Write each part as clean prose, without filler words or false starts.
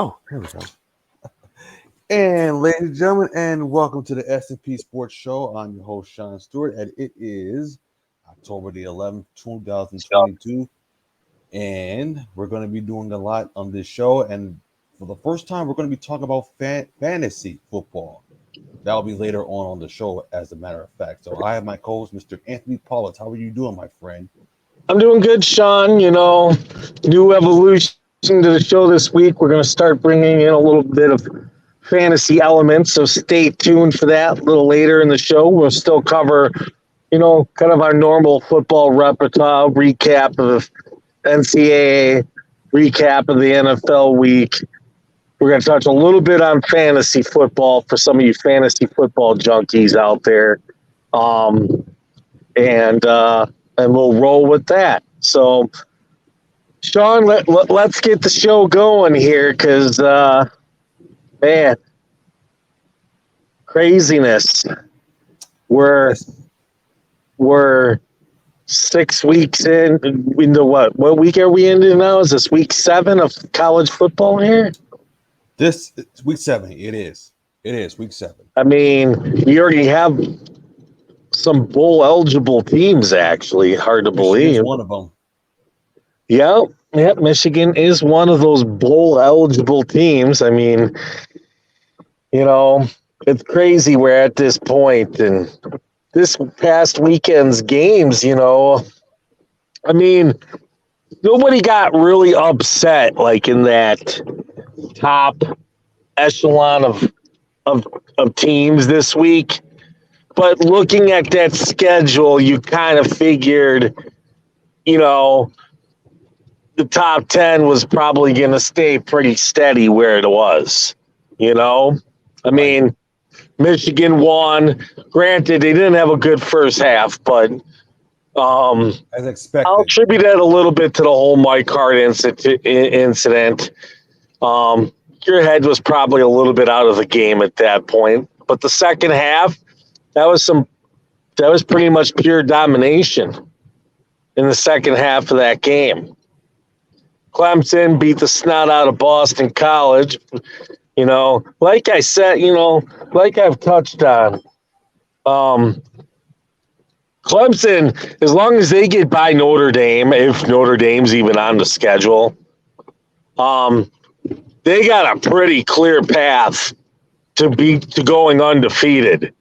Oh, here we go. And ladies and gentlemen, and welcome to the S&P Sports Show. I'm your host, Sean Stewart, and it is October the 11th, 2022. And we're going to be doing a lot on this show. And for the first time, we're going to be talking about fantasy football. That'll be later on the show, as a matter of fact. So I have my co-host, Mr. Anthony Paulitz. How are you doing, my friend? I'm doing good, Sean. You know, new evolution to the show this week. We're going to start bringing in a little bit of fantasy elements, so stay tuned for that a little later in the show. We'll still cover, kind of our normal football repertoire, recap of NCAA, recap of the NFL week. We're going to touch a little bit on fantasy football for some of you fantasy football junkies out there. And we'll roll with that. So, Sean, let's get the show going here because, man, craziness. We're 6 weeks into what? What week are we into now? Is this week 7 of college football here? This is week 7. It is week 7. I mean, you already have some bowl eligible teams, actually. Hard to believe. One of them. Yeah, Michigan is one of those bowl eligible teams. I mean, it's crazy we're at this point. And this past weekend's games, I mean, nobody got really upset like in that top echelon of teams this week. But looking at that schedule, you kind of figured, the top 10 was probably going to stay pretty steady where it was, I mean, Michigan won. Granted, they didn't have a good first half, but as expected. I'll attribute that a little bit to the whole Mike Hart incident. Your head was probably a little bit out of the game at that point. But the second half, that was pretty much pure domination in the second half of that game. Clemson beat the snot out of Boston College. Like I said, like I've touched on, Clemson, as long as they get by Notre Dame, if Notre Dame's even on the schedule, they got a pretty clear path to going undefeated.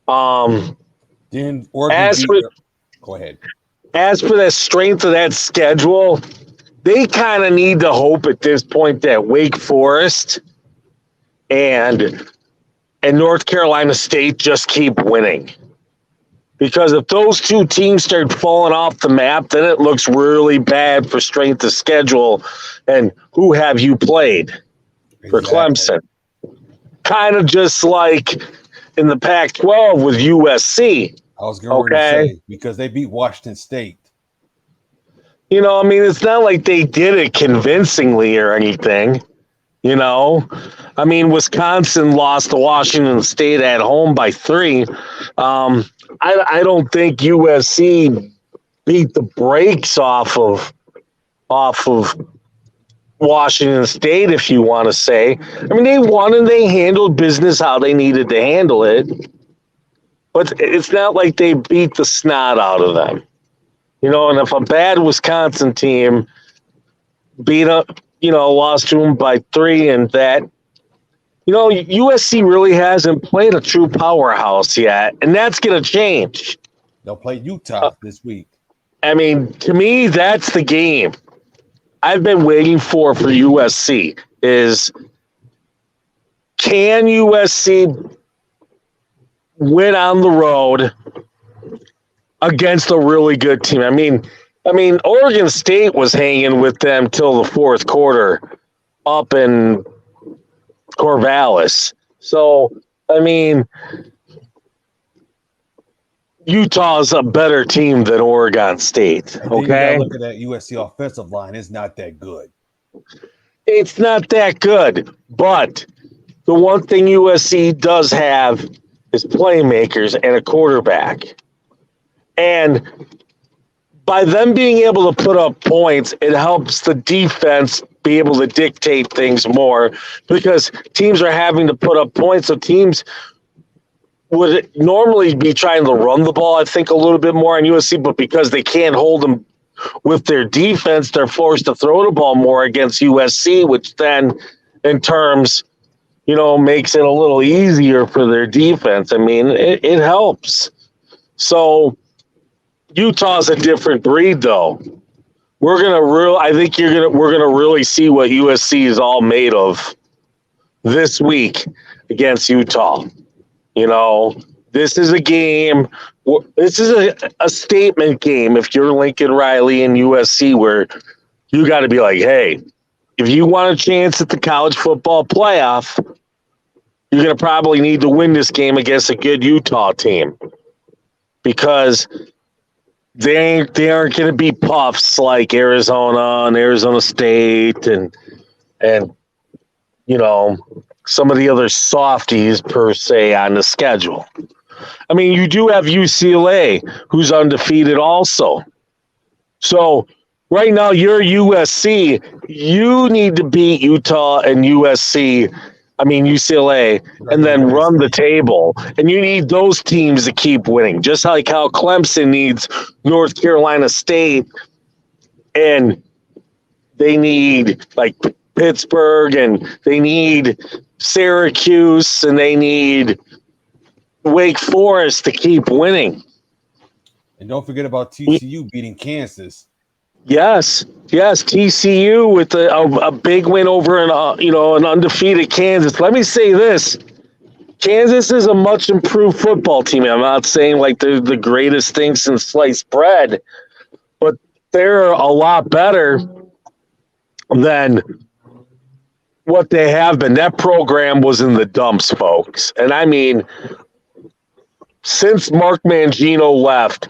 Then Oregon go ahead. As for the strength of that schedule, they kind of need to hope at this point that Wake Forest and North Carolina State just keep winning. Because if those two teams start falling off the map, then it looks really bad for strength of schedule. And who have you played for Clemson? Kind of just like in the Pac-12 with USC. I was going to say, because they beat Washington State. It's not like they did it convincingly or anything. I mean, Wisconsin lost to Washington State at home by 3. I don't think USC beat the brakes off of Washington State, if you want to say. I mean, they won and they handled business how they needed to handle it. But it's not like they beat the snot out of them. And if a bad Wisconsin team lost to them by 3 and that, USC really hasn't played a true powerhouse yet, and that's going to change. They'll play Utah this week. I mean, to me, that's the game I've been waiting for USC is, can USC win on the road against a really good team? I mean, Oregon State was hanging with them till the fourth quarter up in Corvallis. So, I mean, Utah is a better team than Oregon State. Okay, look at that USC offensive line; it's not that good. It's not that good, but the one thing USC does have is playmakers and a quarterback. And by them being able to put up points, it helps the defense be able to dictate things more because teams are having to put up points. So teams would normally be trying to run the ball, I think, a little bit more on USC, but because they can't hold them with their defense, they're forced to throw the ball more against USC, which then in terms, makes it a little easier for their defense. I mean, it helps. So Utah's a different breed, though. We're gonna really see what USC is all made of this week against Utah. This is a game. This is a statement game. If you're Lincoln Riley and USC, where you got to be like, hey, if you want a chance at the college football playoff, you're going to probably need to win this game against a good Utah team because they aren't going to be puffs like Arizona and Arizona State and some of the other softies per se on the schedule. I mean, you do have UCLA, who's undefeated also. So right now, you're USC. You need to beat Utah and UCLA, and then run the table. And you need those teams to keep winning, just like how Clemson needs North Carolina State, and they need like Pittsburgh, and they need Syracuse, and they need Wake Forest to keep winning. And don't forget about TCU beating Kansas. Yes, TCU with a big win over an undefeated Kansas. Let me say this: Kansas is a much improved football team. I'm not saying like they're the greatest thing since sliced bread, but they're a lot better than what they have been. That program was in the dumps, folks. And I mean, since Mark Mangino left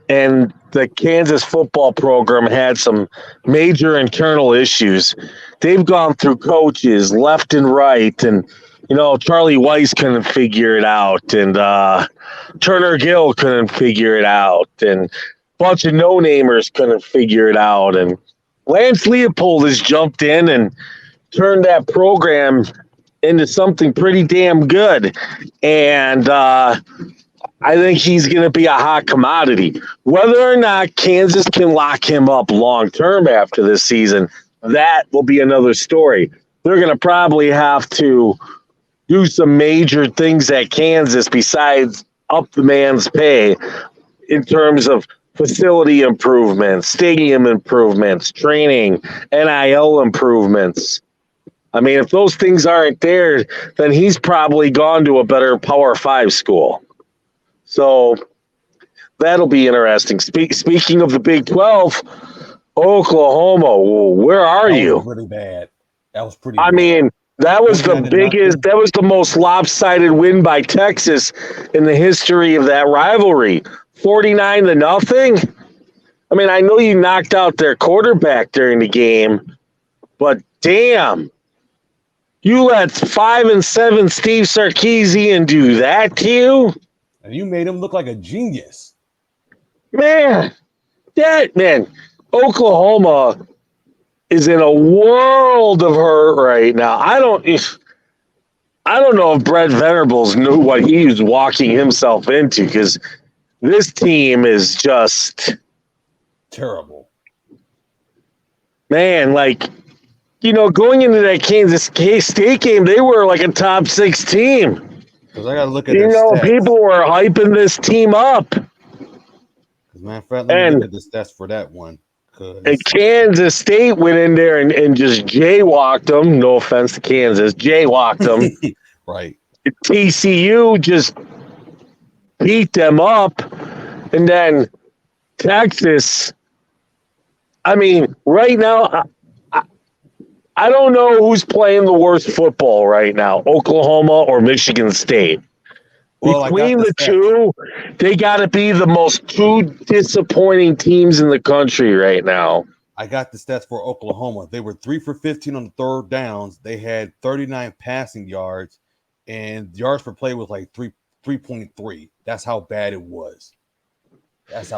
and the Kansas football program had some major internal issues, they've gone through coaches left and right. And, Charlie Weiss couldn't figure it out. And Turner Gill couldn't figure it out. And a bunch of no-namers couldn't figure it out. And Lance Leopold has jumped in and turned that program into something pretty damn good. And I think he's going to be a hot commodity. Whether or not Kansas can lock him up long-term after this season, that will be another story. They're going to probably have to do some major things at Kansas besides up the man's pay in terms of facility improvements, stadium improvements, training, NIL improvements. I mean, if those things aren't there, then he's probably gone to a better Power 5 school. So that'll be interesting. Speaking of the Big 12, Oklahoma, where are you? That was really bad. That was pretty I bad. mean, that was the most lopsided win by Texas in the history of that rivalry. 49-0. I mean, I know you knocked out their quarterback during the game, but damn, you let 5-7 Steve Sarkisian do that to you? And you made him look like a genius. Man, Oklahoma is in a world of hurt right now. I don't know if Brett Venables knew what he was walking himself into, because this team is just terrible. Man, going into that Kansas State game, they were like a top 6 team. Because I got to look at their stats. People were hyping this team up. Matter of fact, let me look at the stats for that one. And Kansas State went in there and just jaywalked them. No offense to Kansas. Jaywalked them. Right. TCU just beat them up. And then Texas, I mean, right now, I don't know who's playing the worst football right now, Oklahoma or Michigan State. Well, between the two, they got to be the most two disappointing teams in the country right now. I got the stats for Oklahoma. They were 3 for 15 on the third downs. They had 39 passing yards, and yards per play was like 3.3. That's how bad it was. That's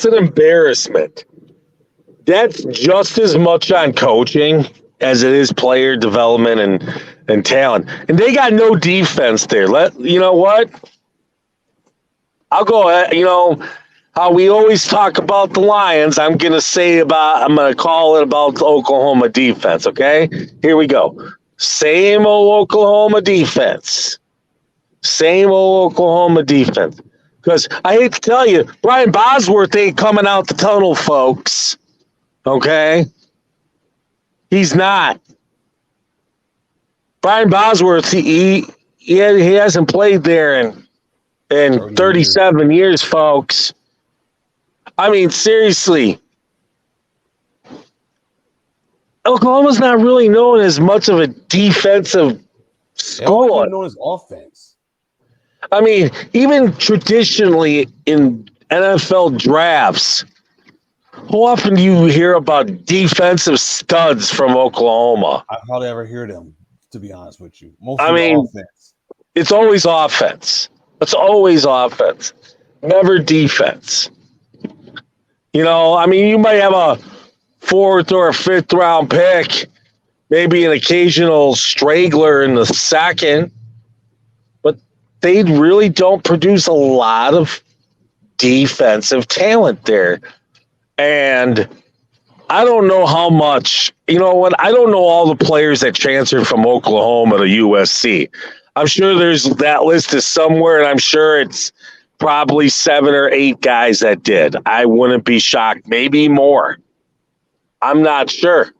an embarrassment. that's just as much on coaching as it is player development and talent. And they got no defense there. You know what? I'll go ahead. You know how we always talk about the Lions. I'm going to call it about the Oklahoma defense. Okay, here we go. Same old Oklahoma defense. Same old Oklahoma defense. Because I hate to tell you, Brian Bosworth ain't coming out the tunnel, folks. Okay? He's not. Brian Bosworth, he hasn't played there in 37 years, folks. I mean, seriously. Oklahoma's not really known as much of a defensive school. They're known as offense. I mean, even traditionally in NFL drafts, how often do you hear about defensive studs from Oklahoma? I hardly ever hear them, to be honest with you. Offense. It's always offense. It's always offense. Never defense. You know, I mean, you might have a 4th or a 5th round pick, maybe an occasional straggler in the 2nd, but they really don't produce a lot of defensive talent there. And I don't know how much, you know what? I don't know all the players that transferred from Oklahoma to USC. I'm sure that list is somewhere, and I'm sure it's probably 7 or 8 guys that did. I wouldn't be shocked. Maybe more. I'm not sure.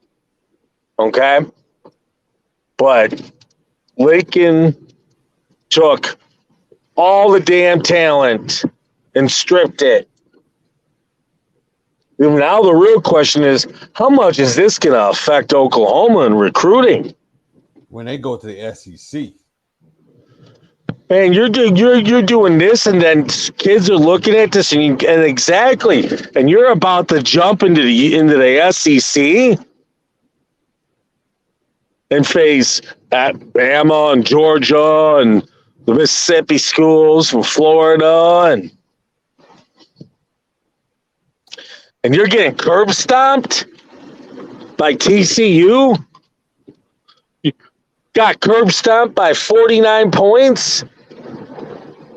Okay? But Lincoln took all the damn talent and stripped it. And now the real question is, how much is this going to affect Oklahoma in recruiting? When they go to the SEC. Man, you're doing this, and then kids are looking at this, and exactly, and you're about to jump into the SEC and face Alabama and Georgia and the Mississippi schools from Florida, and you're getting curb stomped by TCU. You got curb stomped by 49 points.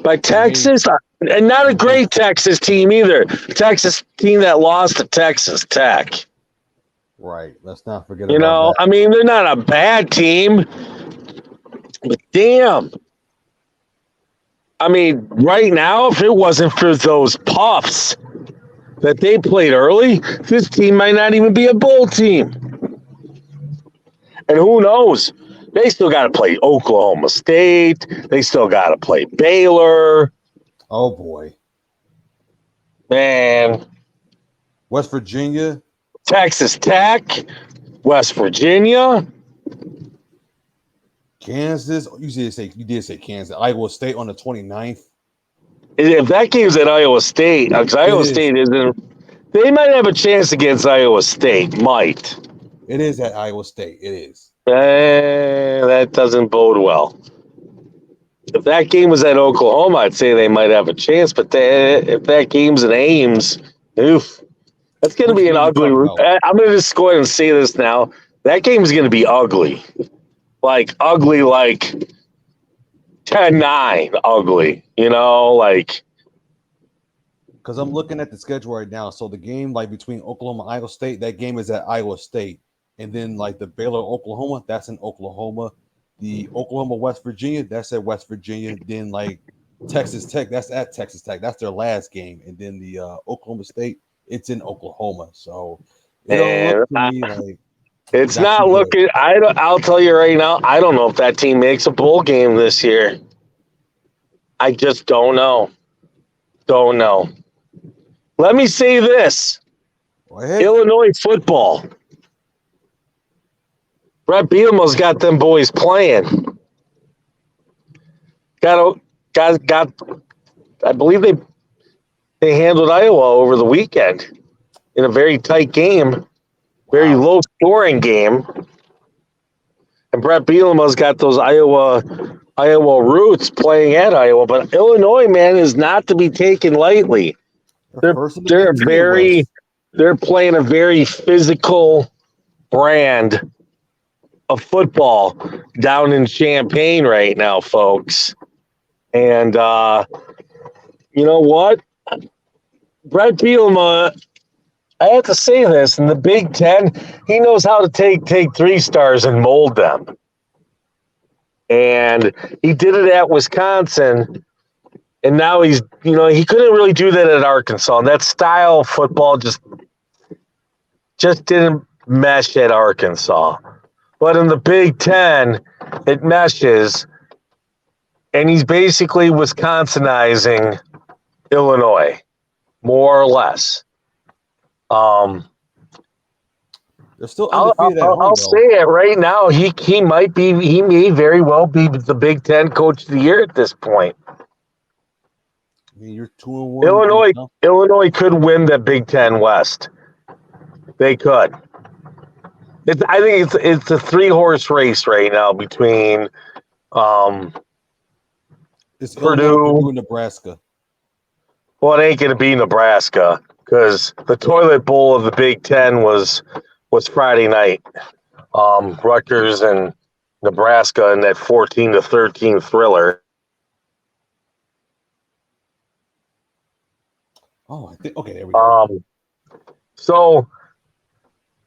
By Texas, and not a great Texas team either. Texas team that lost to Texas Tech. Right. Let's not forget about that. I mean, they're not a bad team, but damn. I mean, right now, if it wasn't for those puffs that they played early, this team might not even be a bowl team. And who knows? They still got to play Oklahoma State. They still got to play Baylor. Oh, boy. Man. West Virginia. Texas Tech. West Virginia. Kansas. You did say Kansas. Iowa State on the 29th. If that game's at Iowa State, because Iowa State isn't, they might have a chance against Iowa State. Might. It is at Iowa State. It is. That doesn't bode well. If that game was at Oklahoma, I'd say they might have a chance. But if that game's in Ames, oof, that's going to be an ugly. I'm going to just go ahead and say this now. That game's going to be ugly. Like 10-9 ugly. You know, like. Because I'm looking at the schedule right now. So the game between Oklahoma and Iowa State, that game is at Iowa State. And then the Baylor Oklahoma, that's in Oklahoma. The Oklahoma West Virginia, that's at West Virginia. Then Texas Tech, that's at Texas Tech. That's their last game. And then the Oklahoma State, it's in Oklahoma. So it don't look to me like it's not looking. I'll tell you right now, I don't know if that team makes a bowl game this year. I just don't know. Don't know. Let me say this. Illinois football. Brett Bielema's got them boys playing. Got. I believe they handled Iowa over the weekend in a very tight game, very low scoring game. And Brett Bielema's got those Iowa roots playing at Iowa, but Illinois, man, is not to be taken lightly. They're very they're playing a very physical brand of football down in Champaign right now, folks. And you know what? Brett Bielema, I have to say this, in the Big Ten, he knows how to take 3-stars and mold them. And he did it at Wisconsin, and now he couldn't really do that at Arkansas. And that style of football just didn't mesh at Arkansas. But in the Big Ten, it meshes, and he's basically Wisconsinizing Illinois, more or less. They're still undefeated at home, I'll say it right now. He may very well be the Big Ten Coach of the Year at this point. I mean, you're 2-1. Illinois could win the Big Ten West. They could. I think it's a 3-horse race right now between it's Purdue and Nebraska. Well, it ain't going to be Nebraska because the toilet bowl of the Big Ten was Friday night. Rutgers and Nebraska in that 14-13 thriller. Oh, I think okay. There we go. So,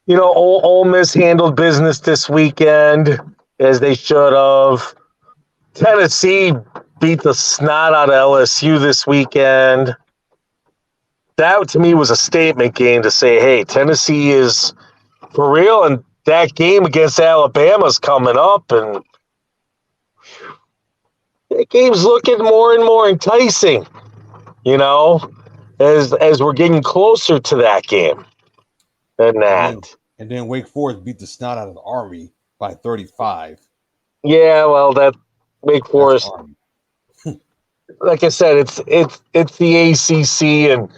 Ole Miss handled business this weekend as they should have. Tennessee beat the snot out of LSU this weekend. That, to me, was a statement game to say, hey, Tennessee is for real, and that game against Alabama's coming up, and that game's looking more and more enticing, as we're getting closer to that game than that. And then Wake Forest beat the snot out of the Army by 35. Yeah, well, that Wake Forest, like I said, it's the ACC, and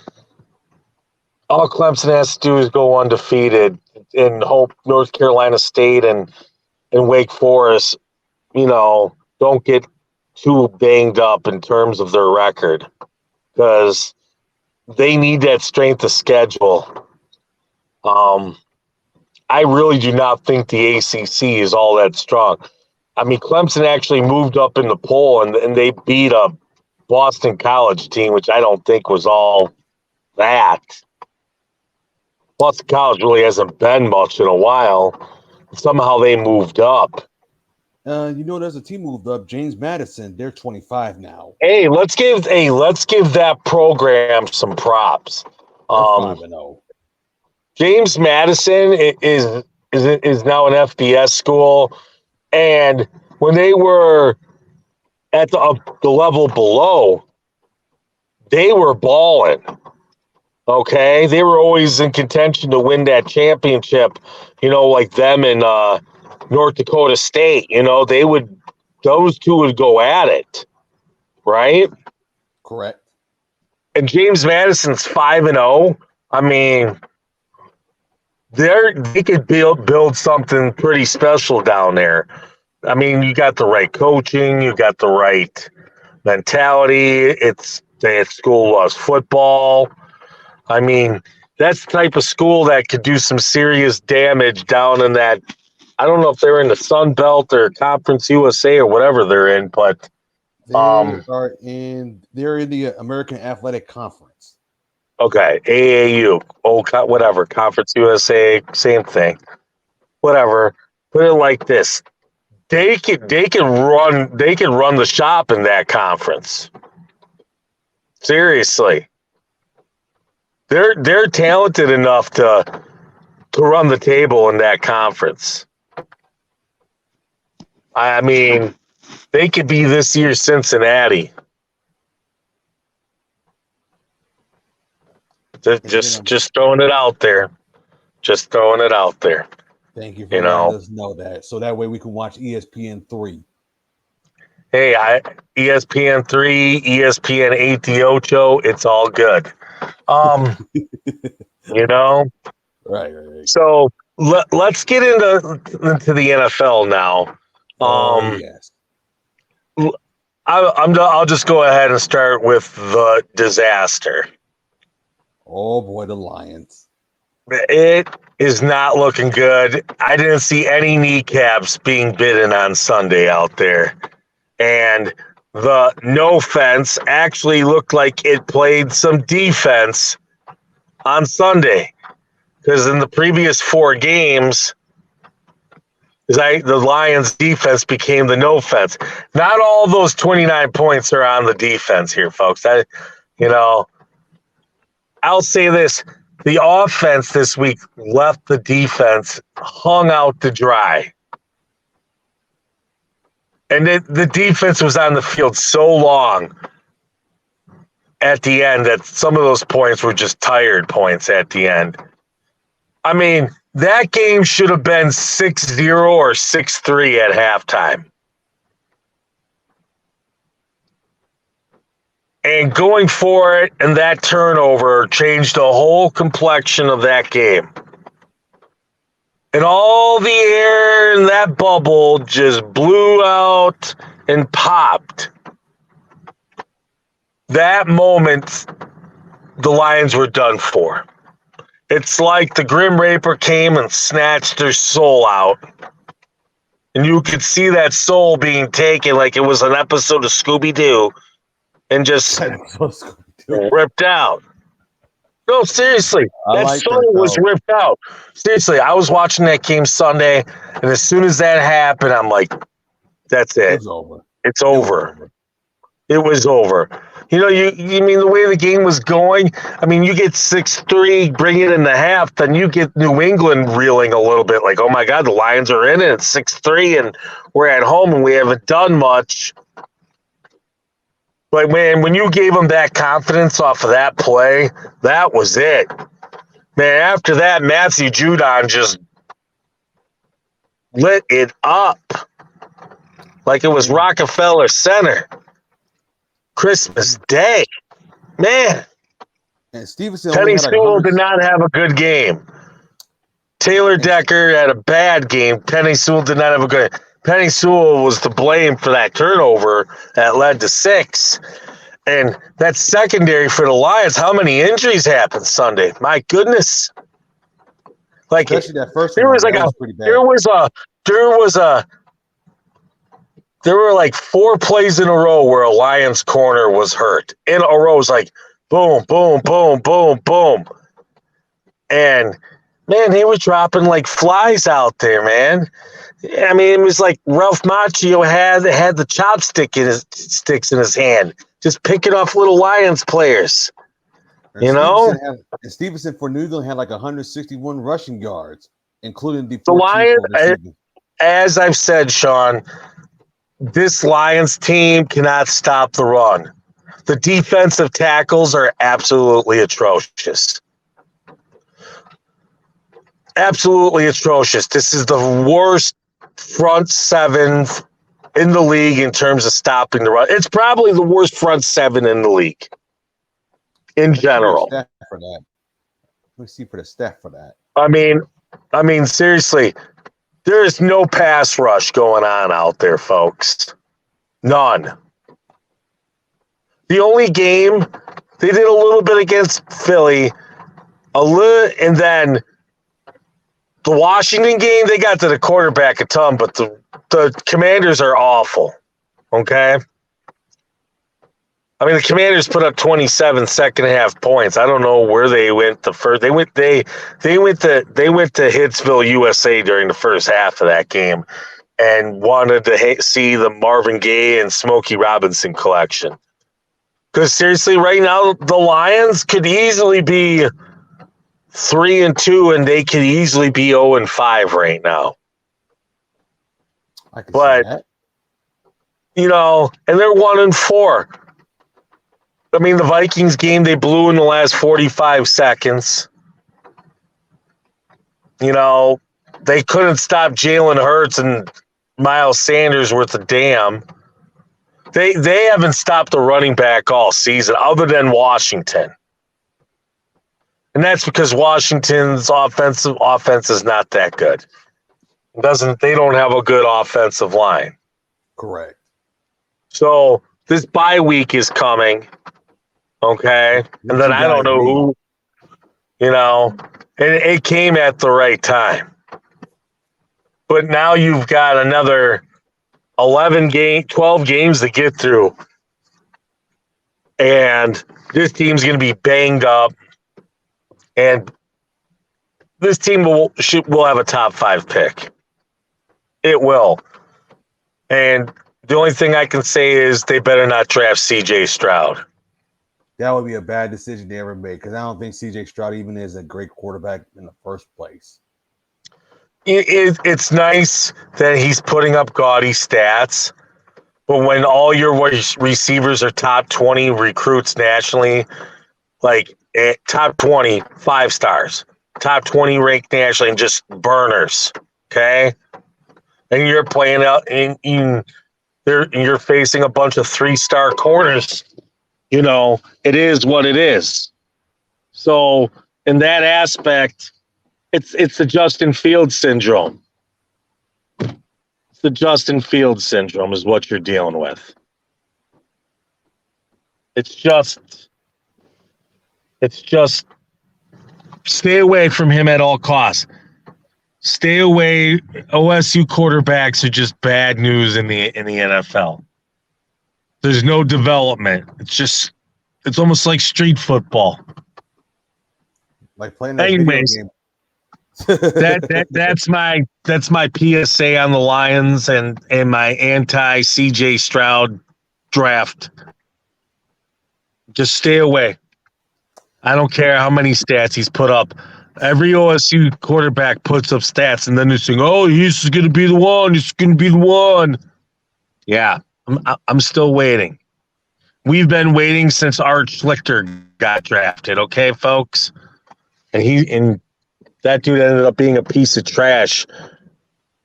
all Clemson has to do is go undefeated and hope North Carolina State and Wake Forest, don't get too banged up in terms of their record because they need that strength of schedule. I really do not think the ACC is all that strong. I mean, Clemson actually moved up in the poll, and they beat a Boston College team, which I don't think was all that. Boston College really hasn't been much in a while. Somehow they moved up. There's a team moved up. James Madison, they're 25 now. Hey, let's give that program some props. 5-0. James Madison is now an FBS school, and when they were at the level below, they were balling. Okay, they were always in contention to win that championship. Like them in North Dakota State. Those two would go at it, right? Correct. And James Madison's 5-0. I mean, they could build something pretty special down there. I mean, you got the right coaching, you got the right mentality. That school loves football. I mean, that's the type of school that could do some serious damage down in that. I don't know if they're in the Sun Belt or Conference USA or whatever they're in, but they're in the American Athletic Conference. Okay, AAU, whatever, Conference USA, same thing. Whatever. Put it like this: they can run the shop in that conference. Seriously. They're talented enough to run the table in that conference. I mean, they could be this year's Cincinnati. Just throwing it out there. Just throwing it out there. Thank you for letting us know that. So that way we can watch ESPN 3. Hey, ESPN 3, ESPN 8 the Ocho, it's all good. Right. So let's get into the NFL now. Yes. I'll just go ahead and start with the disaster. Oh boy, the Lions. It is not looking good. I didn't see any kneecaps being bitten on Sunday out there. And the no fence actually looked like it played some defense on Sunday. Because in the previous 4 games, the Lions' defense became the no fence. Not all those 29 points are on the defense here, folks. I'll say this. The offense this week left the defense hung out to dry. And the defense was on the field so long at the end that some of those points were just tired points at the end. I mean, that game should have been 6-0 or 6-3 at halftime. And going for it and that turnover changed the whole complexion of that game. And all the air in that bubble just blew out and popped. That moment, the Lions were done for. It's like the Grim Reaper came and snatched their soul out. And you could see that soul being taken like it was an episode of Scooby-Doo and just ripped out. No, seriously. That soul was ripped out. Seriously, I was watching that game Sunday, and as soon as that happened, I'm like, that's it. It's over. It's over. It was over. You mean the way the game was going? I mean, you get 6-3, bring it in the half, then you get New England reeling a little bit like, oh my God, the Lions are in it. It's 6-3, and we're at home, and we haven't done much. But, man, when you gave them that confidence off of that play, that was it. Man, after that, Matthew Judon just lit it up like it was Rockefeller Center. Christmas Day. Man. And Stevenson Penny Sewell did not have a good game. Taylor Decker had a bad game. Penny Sewell did not have a good game. Penny Sewell was to blame for that turnover that led to 6. And that secondary for the Lions, how many injuries happened Sunday? My goodness. Like, especially that first one, there were like 4 plays in a row where a Lions corner was hurt. In a row, it was like boom, boom, boom, boom, boom. And, man, he was dropping like flies out there, man. I mean, it was like Ralph Macchio had the sticks in his hand, just picking off little Lions players. And Stevenson for New England had like 161 rushing yards, including the Lions. As I've said, Sean, this Lions team cannot stop the run. The defensive tackles are absolutely atrocious. Absolutely atrocious. This is the worst front 7 in the league in terms of stopping the run. It's probably the worst front 7 in the league in general. Let me see for the stat for that. I mean, seriously, there is no pass rush going on out there, folks. None. The only game they did a little bit against Philly, and then the Washington game, they got to the quarterback a ton, but the Commanders are awful. Okay? I mean, the Commanders put up 27 second half points. I don't know where they went the first. They went to Hitsville, USA during the first half of that game and wanted to see the Marvin Gaye and Smokey Robinson collection. Because seriously, right now the Lions could easily be 3-2, and they could easily be 0-5 right now. I can see that. And they're 1-4. I mean, the Vikings game they blew in the last 45 seconds. They couldn't stop Jalen Hurts and Miles Sanders worth a damn. They haven't stopped the running back all season, other than Washington. And that's because Washington's offense is not that good. They don't have a good offensive line. Correct. So this bye week is coming. Okay. And then I don't know who, And it came at the right time. But now you've got another 12 games to get through. And this team's going to be banged up. And this team will have a top 5 pick. It will. And the only thing I can say is they better not draft C.J. Stroud. That would be a bad decision they ever made because I don't think C.J. Stroud even is a great quarterback in the first place. It's nice that he's putting up gaudy stats, but when all your receivers are top 20 recruits nationally, like top 20, 5 stars, top 20 ranked nationally, and just burners, okay? And you're playing out, and you're facing a bunch of 3-star corners. You know, it is what it is. So in that aspect, it's the Justin Fields syndrome. It's the Justin Fields syndrome is what you're dealing with. It's just stay away from him at all costs. Stay away. OSU quarterbacks are just bad news in the NFL. There's no development. It's almost like street football. Like playing that video game. that's my PSA on the Lions and my anti CJ Stroud draft. Just stay away. I don't care how many stats he's put up. Every OSU quarterback puts up stats, and then they're saying, "Oh, he's going to be the one. He's going to be the one." Yeah, I'm still waiting. We've been waiting since Art Schlichter got drafted. Okay, folks, and that dude ended up being a piece of trash,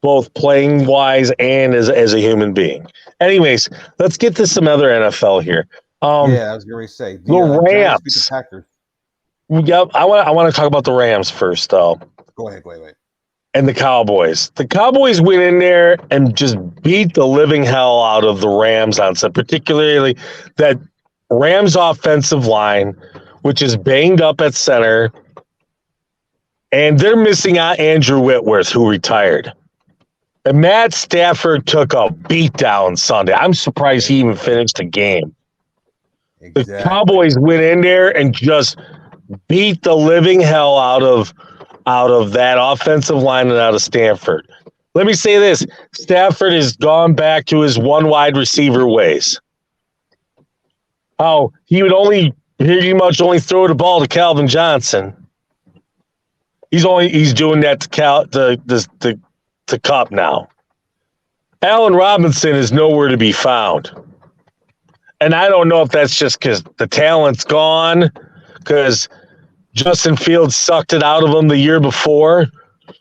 both playing wise and as a human being. Anyways, let's get to some other NFL here. I was going to say the Rams Giants beat the Packers. Yep, I want to talk about the Rams first, though. Go ahead. And the Cowboys. The Cowboys went in there and just beat the living hell out of the Rams on set, particularly that Rams offensive line, which is banged up at center. And they're missing out Andrew Whitworth, who retired. And Matt Stafford took a beatdown Sunday. I'm surprised he even finished the game. Exactly. The Cowboys went in there and just beat the living hell out of that offensive line and out of Stanford. Let me say this. Stafford has gone back to his one wide receiver ways. How he would pretty much only throw the ball to Calvin Johnson. He's doing that to Cup now. Allen Robinson is nowhere to be found. And I don't know if that's just because the talent's gone, because Justin Fields sucked it out of him the year before.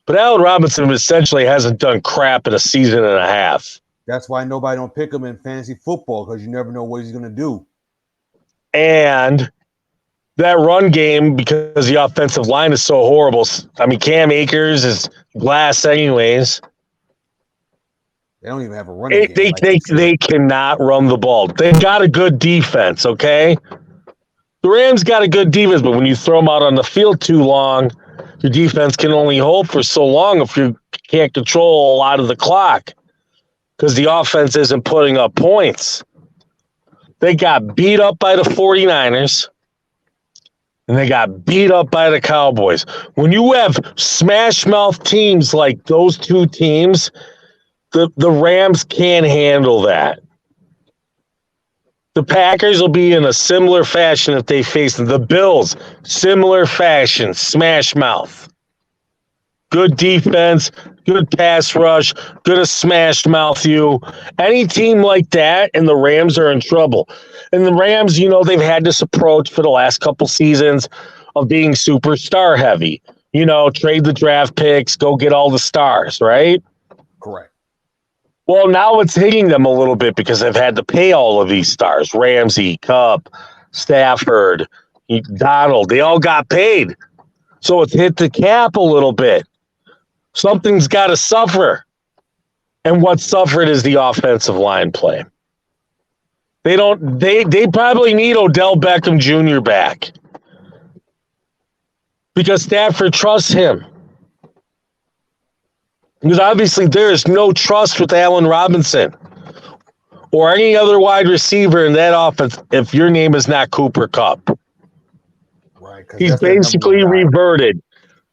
But Allen Robinson essentially hasn't done crap in a season and a half. That's why nobody don't pick him in fantasy football, because you never know what he's going to do. And that run game, because the offensive line is so horrible. I mean, Cam Akers is glass anyways. They don't even have a running game. They cannot run the ball. They've got a good defense, okay? The Rams got a good defense, but when you throw them out on the field too long, your defense can only hold for so long if you can't control a lot of the clock because the offense isn't putting up points. They got beat up by the 49ers, and they got beat up by the Cowboys. When you have smash-mouth teams like those two teams, the Rams can't handle that. The Packers will be in a similar fashion if they face them. The Bills, similar fashion, smash mouth. Good defense, good pass rush, good to smash mouth you. Any team like that, and the Rams are in trouble. And the Rams, they've had this approach for the last couple seasons of being superstar heavy. Trade the draft picks, go get all the stars, right? Correct. Well, now it's hitting them a little bit because they've had to pay all of these stars. Ramsey, Kupp, Stafford, Donald, they all got paid. So it's hit the cap a little bit. Something's got to suffer. And what suffered is the offensive line play. They probably need Odell Beckham Jr. back. because Stafford trusts him. Because obviously there is no trust with Allen Robinson or any other wide receiver in that offense if your name is not Cooper Kupp. Right. He's basically reverted.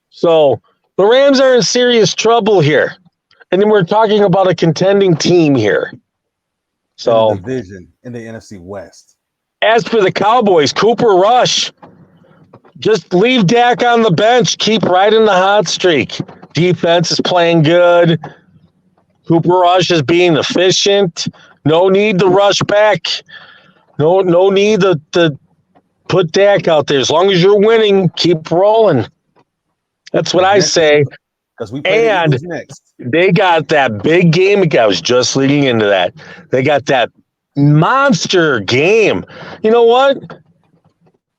So the Rams are in serious trouble here. And then we're talking about a contending team here. So in the division in the NFC West. As for the Cowboys, Cooper Rush, just leave Dak on the bench. Keep riding the hot streak. Defense is playing good. Cooper Rush is being efficient. No need to rush back. No need to put Dak out there. As long as you're winning, keep rolling. That's what I say. Because we play the Eagles next. They got that big game. I was just leading into that. They got that monster game. You know what?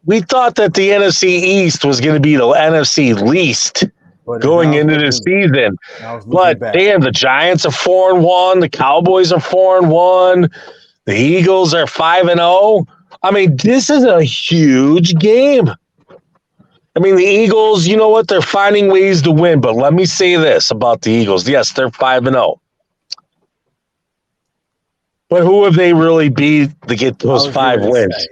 We thought that the NFC East was going to be the NFC least going into the season. But damn, the Giants are 4-1. The Cowboys are 4-1. The Eagles are 5-0. I mean, this is a huge game. I mean, the Eagles, you know what? They're finding ways to win. But let me say this about the Eagles. Yes, they're 5-0. But who have they really beat to get those 5 wins?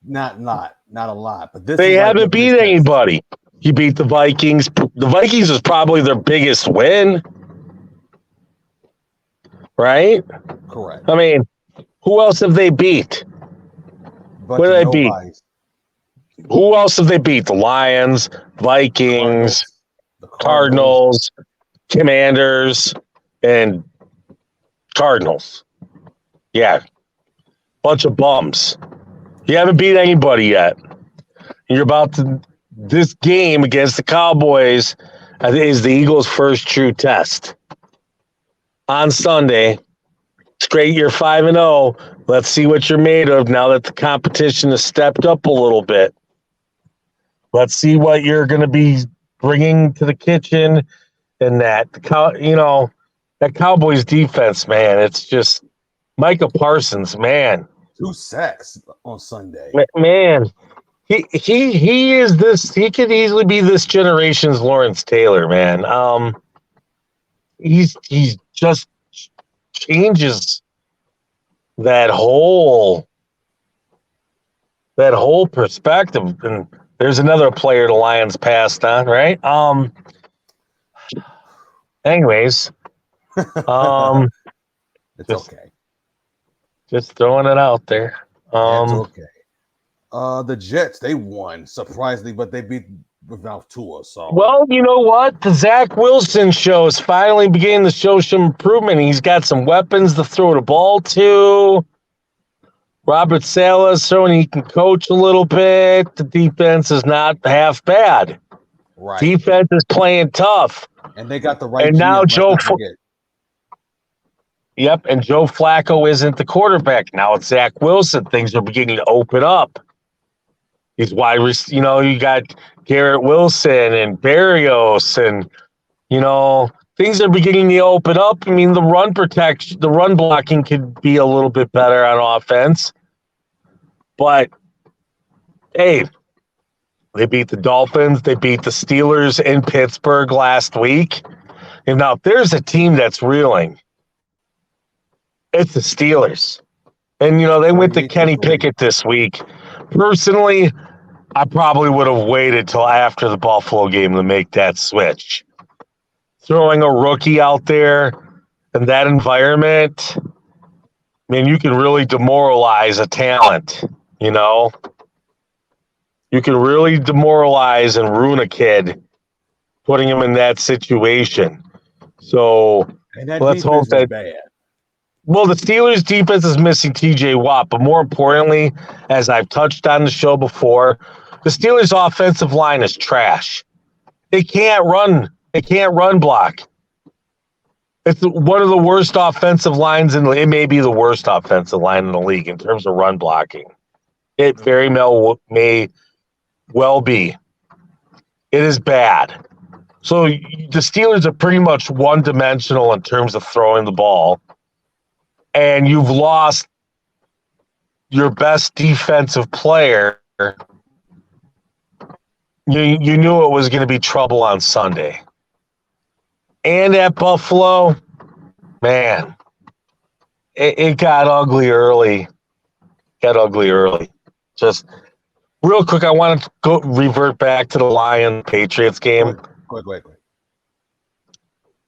Not a lot. But they haven't beat anybody. You beat the Vikings. The Vikings is probably their biggest win. Right? Correct. I mean, who else have they beat? What did they beat? Who else have they beat? The Lions, Vikings, the Cardinals, Commanders, and Cardinals. Yeah. Bunch of bums. You haven't beat anybody yet. You're about to. This game against the Cowboys is the Eagles' first true test. On Sunday, straight you're 5-0. Let's see what you're made of now that the competition has stepped up a little bit. Let's see what you're going to be bringing to the kitchen, and that that Cowboys defense, man. It's just Micah Parsons, man. 2 sacks on Sunday, man. He is this. He could easily be this generation's Lawrence Taylor, man. He's just changes that whole perspective. And there's another player the Lions passed on, right? Anyways, it's okay. Just throwing it out there. It's okay. The Jets, they won surprisingly, but they beat without Tua. So well, you know what? The Zach Wilson show is finally beginning to show some improvement. He's got some weapons to throw the ball to. Robert Saleh's showing he can coach a little bit. The defense is not half bad. Right. Defense is playing tough. And they got the right. And now Yep, and Joe Flacco isn't the quarterback. Now it's Zach Wilson. Things are beginning to open up. He's wide, you got Garrett Wilson and Berrios, and, things are beginning to open up. I mean, the run blocking could be a little bit better on offense. But, hey, they beat the Dolphins. They beat the Steelers in Pittsburgh last week. And now if there's a team that's reeling, it's the Steelers. And, they went to Kenny Pickett this week. Personally, I probably would have waited till after the Buffalo game to make that switch. Throwing a rookie out there in that environment, you can really demoralize a talent, You can really demoralize and ruin a kid putting him in that situation. So let's hope that. Bad. Well, the Steelers' defense is missing T.J. Watt, but more importantly, as I've touched on the show before, the Steelers' offensive line is trash. They can't run. They can't run block. It's one of the worst offensive lines it may be the worst offensive line in the league in terms of run blocking. It very may well be. It is bad. So the Steelers are pretty much one-dimensional in terms of throwing the ball. And you've lost your best defensive player you knew it was going to be trouble on Sunday. And at Buffalo, man, it got ugly early. Just real quick, I want to go revert back to the Lions-Patriots game. Quick.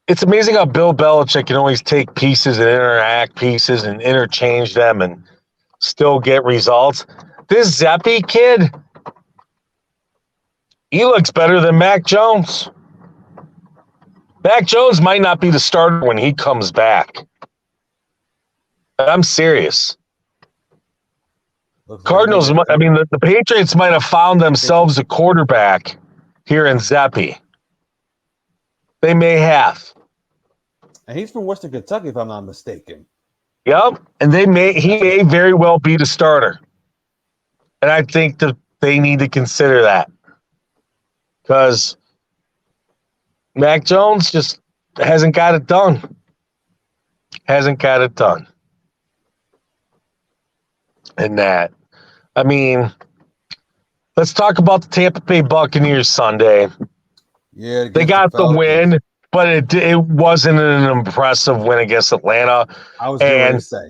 It's amazing how Bill Belichick can always take pieces and interact pieces and interchange them and still get results. This Zeppi kid, he looks better than Mac Jones. Mac Jones might not be the starter when he comes back. I'm serious. Cardinals, the Patriots might have found themselves a quarterback here in Zeppi. They may have. And he's from Western Kentucky, if I'm not mistaken. Yep, and he may very well be the starter. And I think that they need to consider that. Because Mac Jones just hasn't got it done. And that. I mean, let's talk about the Tampa Bay Buccaneers Sunday. Yeah, they got the win, but it wasn't an impressive win against Atlanta. I was going to say.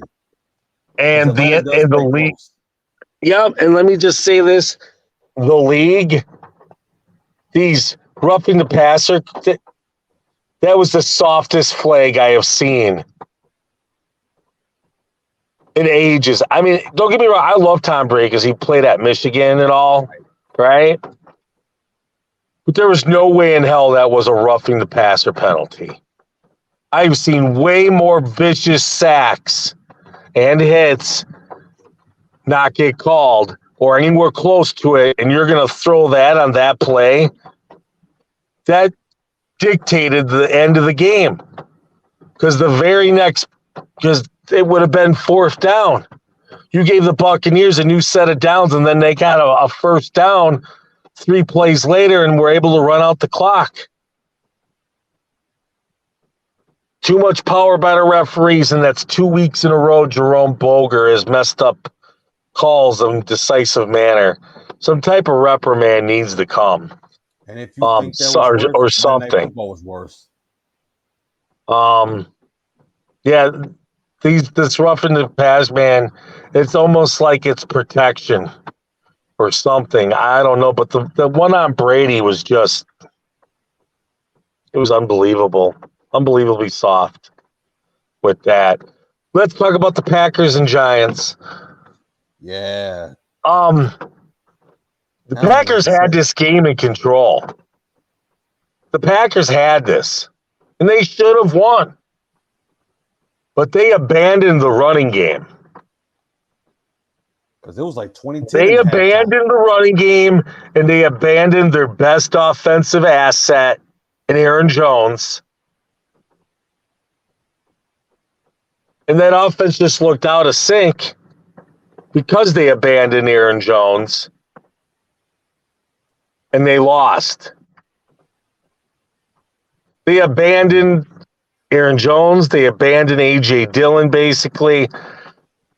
And the league. Yep, and let me just say this. The league, these roughing the passer, that was the softest flag I have seen in ages. I mean, don't get me wrong. I love Tom Brady because he played at Michigan and all, right? But there was no way in hell that was a roughing the passer penalty. I've seen way more vicious sacks and hits not get called or anywhere close to it, and you're going to throw that on that play. That dictated the end of the game because it would have been fourth down. You gave the Buccaneers a new set of downs, and then they got a first down 3 plays later and were able to run out the clock. Too much power by the referees, and that's 2 weeks in a row Jerome Boger has messed up calls in a decisive manner. Some type of reprimand needs to come. And if you think that was worse, or something. Monday Night Football was worse. Yeah, this roughing the pass, man, it's almost like it's protection or something. I don't know, but the one on Brady was just, it was unbelievable. Unbelievably soft with that. Let's talk about the Packers and Giants. Yeah. The Packers had this game in control. The Packers had this, and they should have won. But they abandoned the running game. Because it was like 2010. They abandoned the running game, and they abandoned their best offensive asset in Aaron Jones. And that offense just looked out of sync because they abandoned Aaron Jones. And they lost. They abandoned Aaron Jones. They abandoned A.J. Dillon, basically.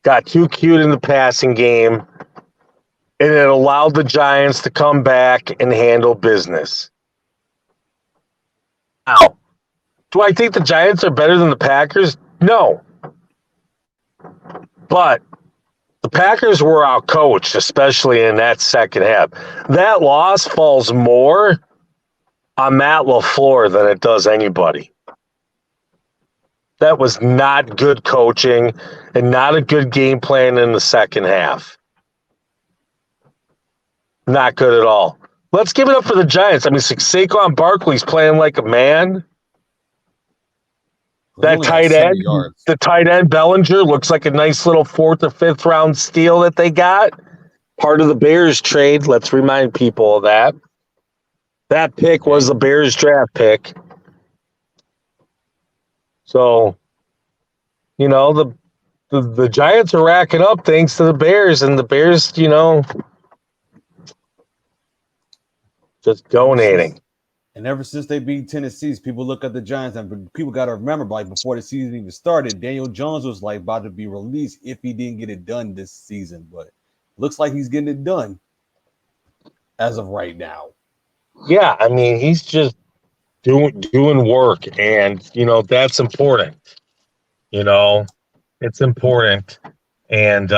Got too cute in the passing game. And it allowed the Giants to come back and handle business. Now, do I think the Giants are better than the Packers? No. But the Packers were outcoached, especially in that second half. That loss falls more on Matt LaFleur than it does anybody. That was not good coaching and not a good game plan in the second half. Not good at all. Let's give it up for the Giants. I mean, Saquon Barkley's playing like a man. That tight end, the tight end Bellinger looks like a nice little 4th or 5th round steal that they got. Part of the Bears trade. Let's remind people of that. That pick was the Bears draft pick. So, you know, the Giants are racking up thanks to the Bears, and the Bears, you know, just donating. And ever since they beat Tennessee, people look at the Giants, and people got to remember, like before the season even started, Daniel Jones was like about to be released if he didn't get it done this season. But looks like he's getting it done as of right now. Yeah, I mean, he's just doing work, and that's important. It's important, and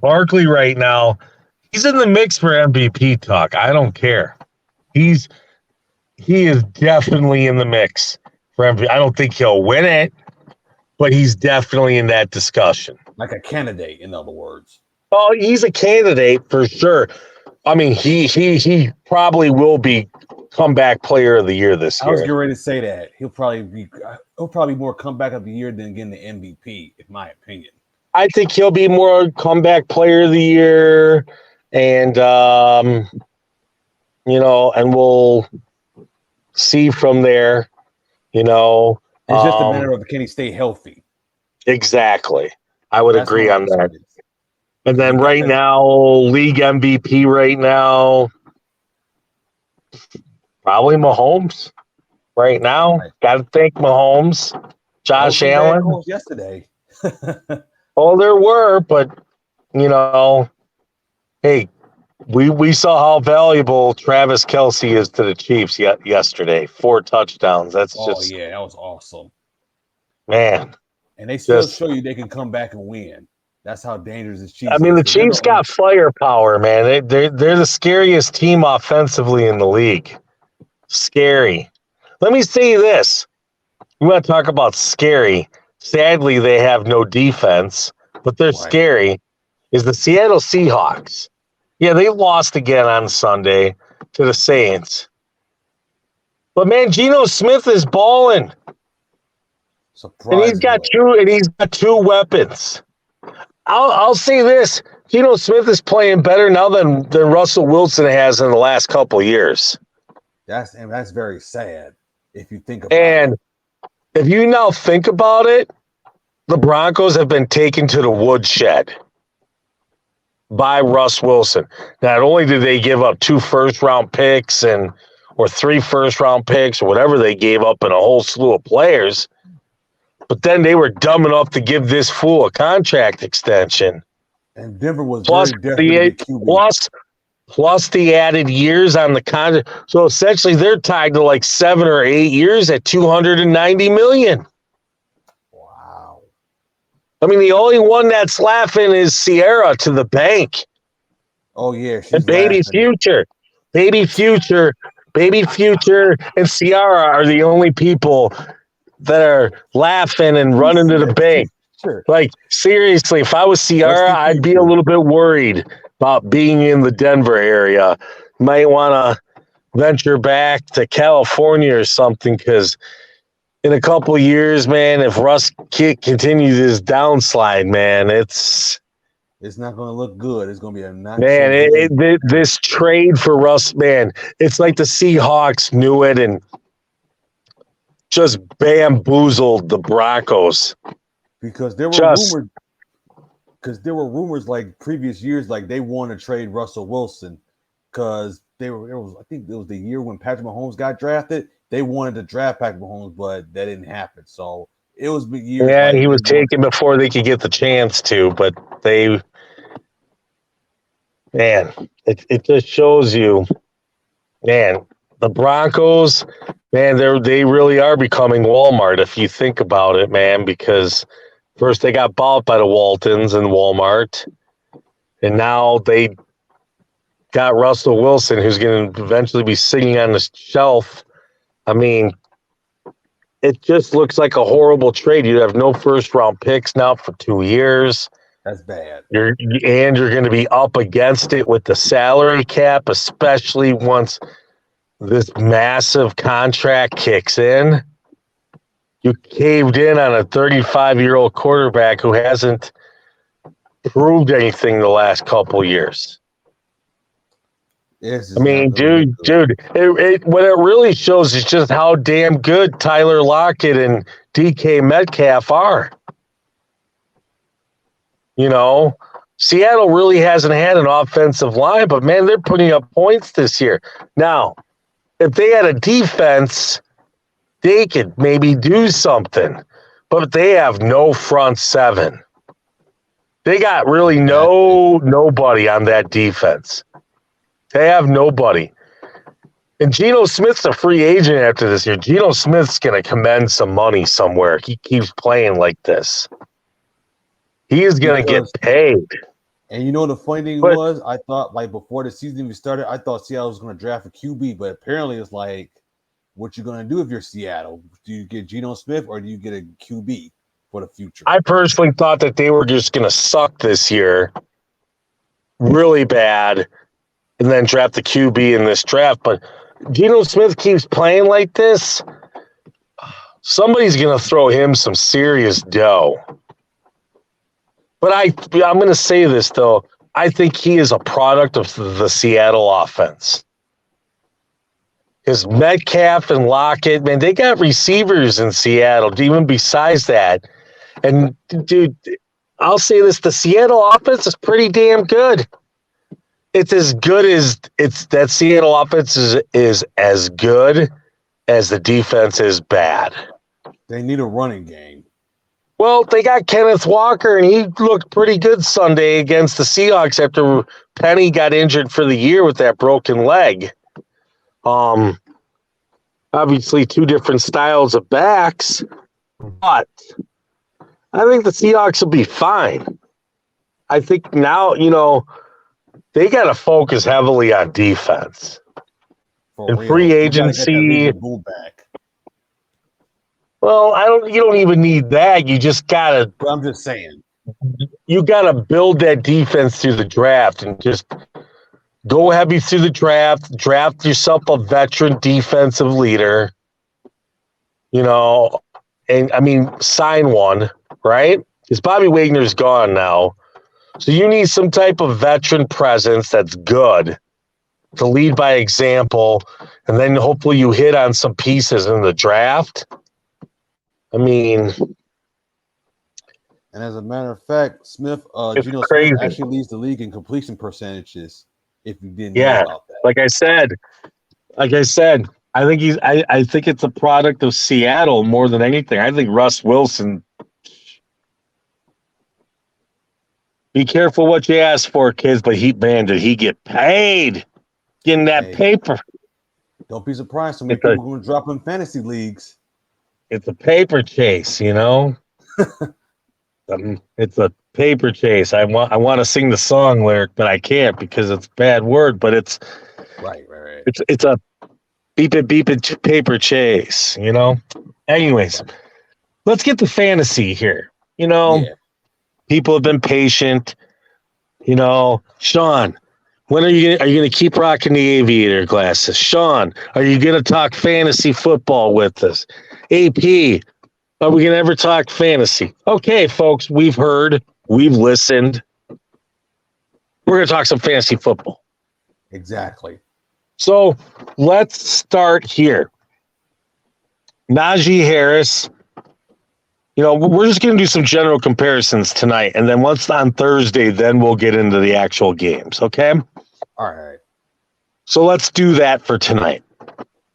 Barkley right now, he's in the mix for MVP talk. I don't care. He is definitely in the mix for MVP. I don't think he'll win it, but he's definitely in that discussion. Like a candidate, in other words. Oh, he's a candidate for sure. I mean, he probably will be comeback player of the year this year. I was getting ready to say that he'll probably more comeback of the year than getting the MVP, in my opinion. I think he'll be more comeback player of the year, and and we'll see from there. It's just a matter of can he stay healthy. Exactly, I would agree on that. And then right now, league MVP right now, probably Mahomes. Right now, got to thank Mahomes, Josh Allen. Yesterday. Oh, there were, but hey, we saw how valuable Travis Kelce is to the Chiefs yesterday. 4 touchdowns. That's that was awesome, man. And they still show you they can come back and win. That's how dangerous the Chiefs. I mean, the Chiefs got firepower, man. They're the scariest team offensively in the league. Scary. Let me say this. We want to talk about scary. Sadly, they have no defense, but they're scary. Is the Seattle Seahawks. Yeah, they lost again on Sunday to the Saints. But man, Geno Smith is balling. And he's got two weapons. I'll say this: Geno Smith is playing better now than Russell Wilson has in the last couple of years. That's very sad if you think about it. And if you now think about it, the Broncos have been taken to the woodshed by Russ Wilson. Not only did they give up 2 first-round picks or 3 first-round picks or whatever they gave up in a whole slew of players, but then they were dumb enough to give this fool a contract extension. And Denver was plus the added years on the contract. So essentially they're tied to like 7 or 8 years at $290 million. Wow. I mean, the only one that's laughing is Sierra to the bank. Oh, yeah. And Baby Future, and Ciara are the only people that are laughing and running to the bank. Sure. Like, seriously, if I was Ciara, I'd be a little bit worried about being in the Denver area. Might want to venture back to California or something, because in a couple of years, man, if Russ continues his downslide, man, it's not going to look good. It's going to be a this trade for Russ, man, it's like the Seahawks knew it and just bamboozled the Broncos. Because there were rumors like previous years, like they want to trade Russell Wilson because I think it was the year when Patrick Mahomes got drafted. They wanted to draft Patrick Mahomes, but that didn't happen. So it was big years. Yeah, he was taken before they could get the chance to, but it just shows you, man, the Broncos, man, they really are becoming Walmart if you think about it, man, because first they got bought by the Waltons and Walmart, and now they got Russell Wilson, who's going to eventually be sitting on the shelf. I mean, it just looks like a horrible trade. You have no first-round picks now for 2 years. That's bad. You're going to be up against it with the salary cap, especially once this massive contract kicks in. You caved in on a 35-year-old quarterback who hasn't proved anything the last couple years. I mean, dude, what it really shows is just how damn good Tyler Lockett and DK Metcalf are. Seattle really hasn't had an offensive line, but man, they're putting up points this year. Now, if they had a defense, they could maybe do something, but they have no front seven. They got really nobody on that defense. They have nobody. And Geno Smith's a free agent after this year. Geno Smith's going to command some money somewhere. He keeps playing like this. He is going to get paid. And you know the funny thing was, I thought like before the season even started, I thought Seattle was going to draft a QB, but apparently it's like, what you going to do if you're Seattle? Do you get Geno Smith or do you get a QB for the future? I personally thought that they were just going to suck this year really bad and then draft the QB in this draft. But Geno Smith keeps playing like this. Somebody's going to throw him some serious dough. But I'm going to say this, though. I think he is a product of the Seattle offense. Because Metcalf and Lockett, man, they got receivers in Seattle, even besides that. And, dude, I'll say this. The Seattle offense is pretty damn good. It's as good as that Seattle offense is as good as the defense is bad. They need a running game. Well, they got Kenneth Walker, and he looked pretty good Sunday against the Seahawks after Penny got injured for the year with that broken leg. Obviously, two different styles of backs, but I think the Seahawks will be fine. I think now, they got to focus heavily on defense. In free agency. Well, you don't even need that. You just gotta. I'm just saying. You gotta build that defense through the draft and just go heavy through the draft. Draft yourself a veteran defensive leader. And I mean, sign one, right? Because Bobby Wagner's gone now, so you need some type of veteran presence that's good to lead by example, and then hopefully you hit on some pieces in the draft. I mean, and as a matter of fact, Geno Smith actually leads the league in completion percentages. If you didn't know about that, like I said, I think I think it's a product of Seattle more than anything. I think Russ Wilson. Be careful what you ask for, kids. But did he get paid? Getting that paper. Don't be surprised. So many people are going to drop in fantasy leagues. It's a paper chase, It's a paper chase. I want to sing the song lyric, but I can't because it's a bad word. But it's right. It's a beep it paper chase. Anyways, let's get to fantasy here. People have been patient. Sean, when are you going to keep rocking the aviator glasses? Sean, are you going to talk fantasy football with us? AP, are we going to ever talk fantasy? Okay, folks, we've heard, we've listened. We're going to talk some fantasy football. Exactly. So let's start here. Najee Harris. We're just going to do some general comparisons tonight. And then once on Thursday, then we'll get into the actual games. Okay? All right. So let's do that for tonight.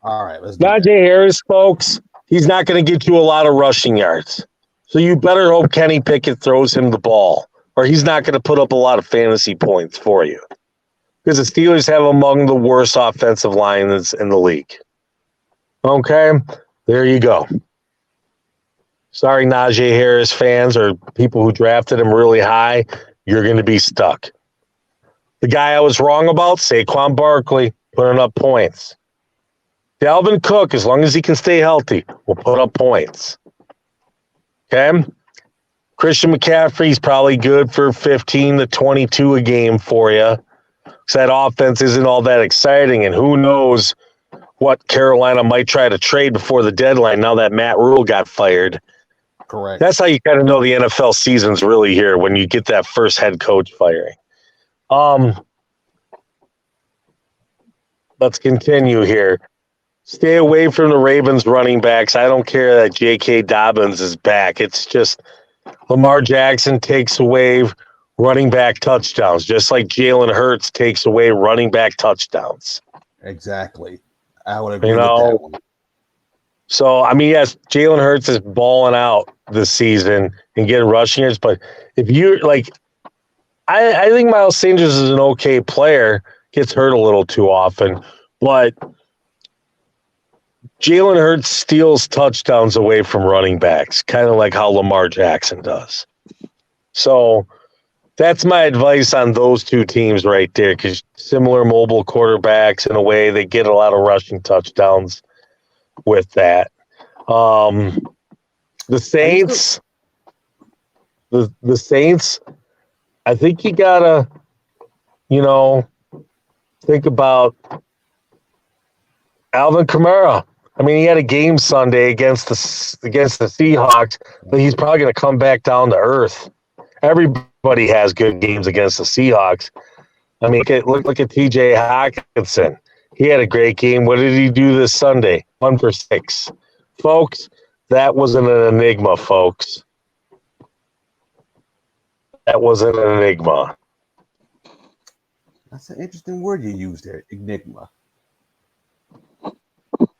All right. Let's do Najee Harris, folks. He's not going to get you a lot of rushing yards. So you better hope Kenny Pickett throws him the ball, or he's not going to put up a lot of fantasy points for you. Because the Steelers have among the worst offensive lines in the league. Okay? There you go. Sorry, Najee Harris fans or people who drafted him really high. You're going to be stuck. The guy I was wrong about, Saquon Barkley, putting up points. Dalvin Cook, as long as he can stay healthy, will put up points. Okay? Christian McCaffrey's probably good for 15 to 22 a game for you. Because that offense isn't all that exciting, and who knows what Carolina might try to trade before the deadline now that Matt Rule got fired. Correct. That's how you kind of know the NFL season's really here, when you get that first head coach firing. Let's continue here. Stay away from the Ravens running backs. I don't care that J.K. Dobbins is back. It's just Lamar Jackson takes away running back touchdowns, just like Jalen Hurts takes away running back touchdowns. Exactly. I would agree with that one. So, I mean, yes, Jalen Hurts is balling out this season and getting rushing yards, but if you I think Miles Sanders is an okay player. gets hurt a little too often. But Jalen Hurts steals touchdowns away from running backs, kind of like how Lamar Jackson does. So that's my advice on those two teams right there, because similar mobile quarterbacks in a way, they get a lot of rushing touchdowns with that. The Saints, the Saints, I think you gotta, think about Alvin Kamara. I mean, he had a game Sunday against the Seahawks, but he's probably going to come back down to earth. Everybody has good games against the Seahawks. I mean, look at T.J. Hawkinson. He had a great game. What did he do this Sunday? 1 for 6. Folks, that wasn't an enigma, folks. That wasn't an enigma. That's an interesting word you used there, enigma.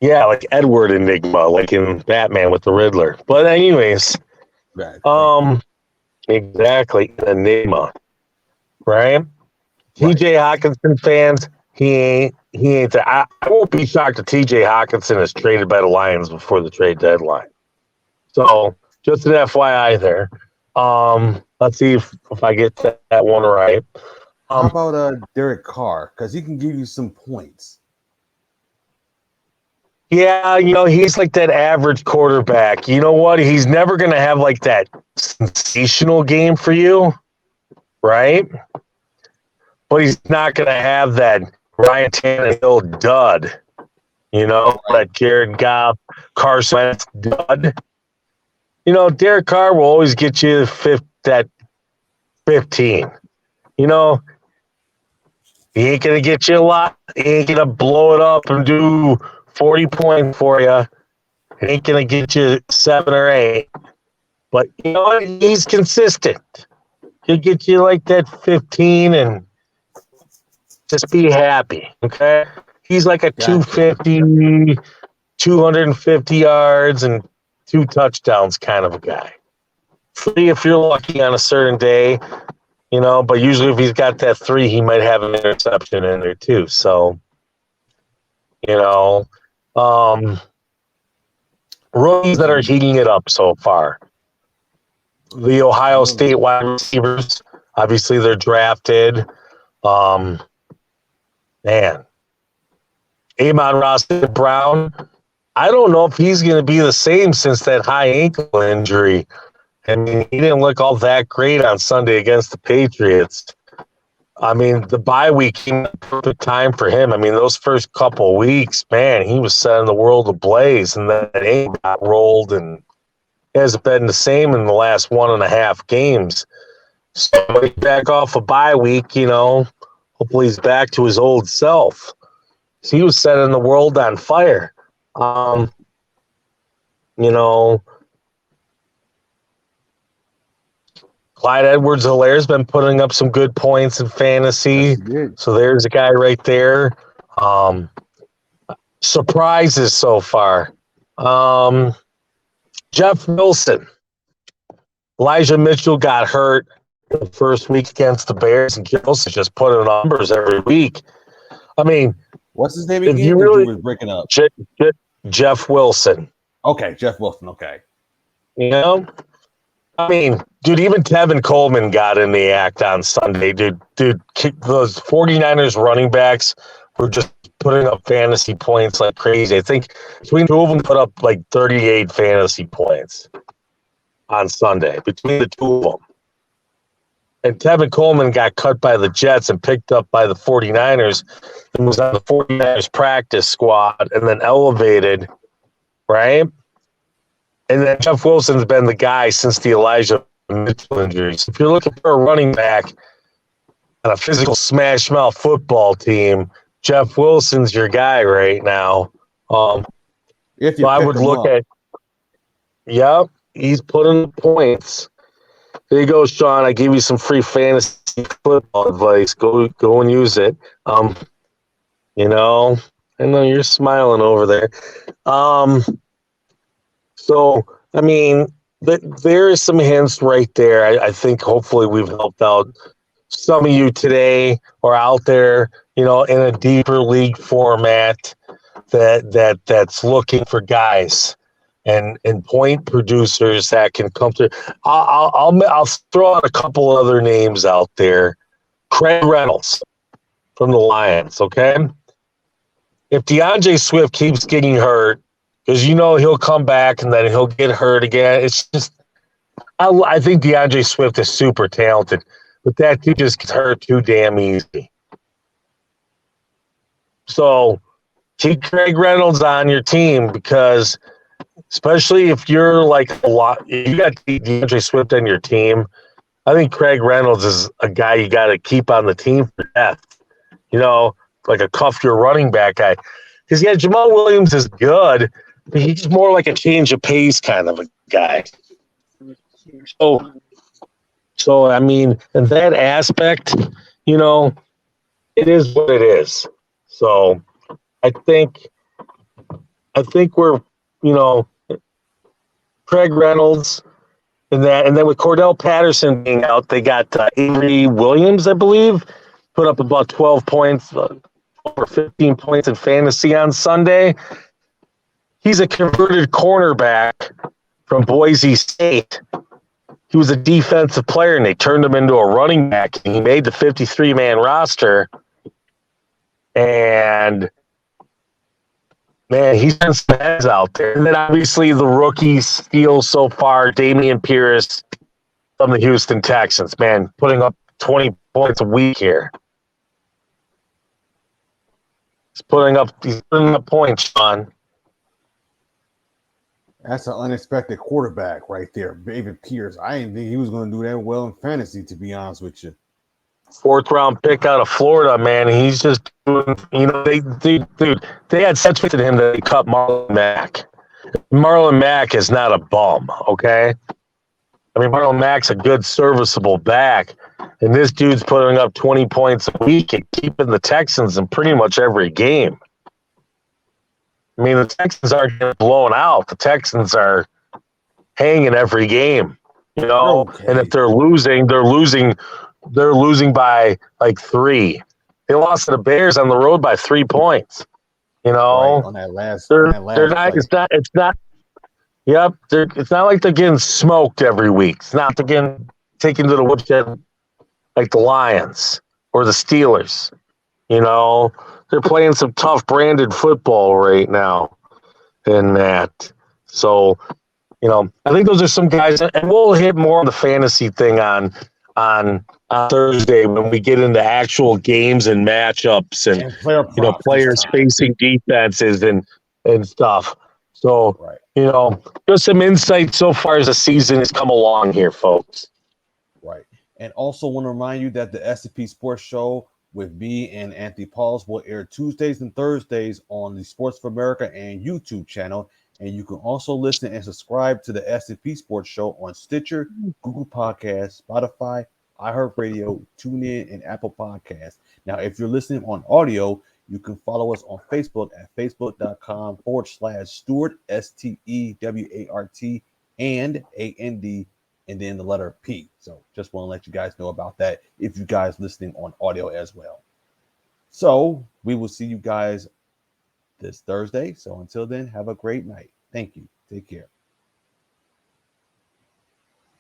Yeah, like Edward Enigma, like in Batman with the Riddler. But anyways, right. Exactly, enigma, right? T.J. Hawkinson fans, he ain't there. I won't be shocked if T.J. Hawkinson is traded by the Lions before the trade deadline. So just an FYI there. Let's see if I get that one right. How about Derek Carr? Because he can give you some points. Yeah, he's like that average quarterback. You know what? He's never going to have like that sensational game for you, right? But he's not going to have that Ryan Tannehill dud, that Jared Goff, Carson Wentz dud. Derek Carr will always get you that 15. He ain't going to get you a lot. He ain't going to blow it up and do 40 points for you. It ain't going to get you 7 or 8. But you know what? He's consistent. He'll get you like that 15 and just be happy, okay? He's like a 250, 250 yards and 2 touchdowns kind of a guy. 3 if you're lucky on a certain day, but usually if he's got that 3, he might have an interception in there too. So, rookies that are heating it up so far. The Ohio State wide receivers, obviously they're drafted. Amon Ross Brown, I don't know if he's going to be the same since that high ankle injury. I mean, he didn't look all that great on Sunday against the Patriots. I mean, the bye week came at the perfect time for him. I mean, those first couple of weeks, man, he was setting the world ablaze, and then ankle got rolled, and he hasn't been the same in the last 1.5 games. So he's back off a bye week, hopefully he's back to his old self. So he was setting the world on fire. Clyde Edwards-Hilaire's been putting up some good points in fantasy. So there's a guy right there. Surprises so far. Jeff Wilson. Elijah Mitchell got hurt the first week against the Bears, and Wilson just put in numbers every week. I mean, what's his name again? You was breaking up. Jeff Wilson. Okay, Jeff Wilson. Okay. I mean, dude, even Tevin Coleman got in the act on Sunday. Dude, those 49ers running backs were just putting up fantasy points like crazy. I think between 2 of them put up like 38 fantasy points on Sunday, between the 2 of them. And Tevin Coleman got cut by the Jets and picked up by the 49ers and was on the 49ers practice squad and then elevated, right? And then Jeff Wilson's been the guy since the Elijah Mitchell injuries. If you're looking for a running back on a physical smash mouth football team, Jeff Wilson's your guy right now. So I would look at, he's putting the points. There you go, Sean. I gave you some free fantasy football advice. Go and use it. I know you're smiling over there. So, I mean, there is some hints right there. I think hopefully we've helped out some of you today or out there in a deeper league format that's looking for guys and point producers that can come through. I'll throw out a couple other names out there. Craig Reynolds from the Lions, okay? If DeAndre Swift keeps getting hurt, because he'll come back and then he'll get hurt again. It's just, I think DeAndre Swift is super talented, but that dude just gets hurt too damn easy. So keep Craig Reynolds on your team, because especially if you're like if you got DeAndre Swift on your team, I think Craig Reynolds is a guy you got to keep on the team for death. Like a cuff your running back guy. Because, Jamal Williams is good, but he's more like a change of pace kind of a guy. So I mean, in that aspect, it is what it is. So I think we're, Craig Reynolds and then with Cordell Patterson being out, they got Avery Williams, I believe, put up about 12 points, over 15 points in fantasy on Sunday. He's a converted cornerback from Boise State. He was a defensive player, and they turned him into a running back. And he made the 53-man roster. And, man, he's done some heads out there. And then, obviously, the rookie steal so far, Damian Pierce from the Houston Texans, man, putting up 20 points a week here. He's putting up points, Sean. That's an unexpected quarterback right there, David Pierce. I didn't think he was going to do that well in fantasy, to be honest with you. 4th round pick out of Florida, man. He's just doing, they had such faith in him that they cut Marlon Mack. Marlon Mack is not a bum, okay? I mean, Marlon Mack's a good, serviceable back, and this dude's putting up 20 points a week and keeping the Texans in pretty much every game. I mean, the Texans aren't getting blown out. The Texans are hanging every game, Okay. And if they're losing by like 3. They lost to the Bears on the road by 3 points. Right, on that last. It's not. Yep, it's not like they're getting smoked every week. It's not they're getting taken to the woodshed like the Lions or the Steelers. They're playing some tough branded football right now in that. So, I think those are some guys, and we'll hit more on the fantasy thing on Thursday when we get into actual games and matchups and players facing defenses and stuff. So, right. Just some insight so far as the season has come along here, folks. Right. And also want to remind you that the S&P Sports Show with me and Anthony Pauls will air Tuesdays and Thursdays on the Sports for America and YouTube channel. And you can also listen and subscribe to the S&P Sports Show on Stitcher, Google Podcasts, Spotify, iHeartRadio, TuneIn, and Apple Podcasts. Now, if you're listening on audio, you can follow us on Facebook at facebook.com/Stewart, STEWART, and AND, and then the letter P. So just want to let you guys know about that if you guys listening on audio as well. So we will see you guys this Thursday. So until then, have a great night. Thank you. Take care.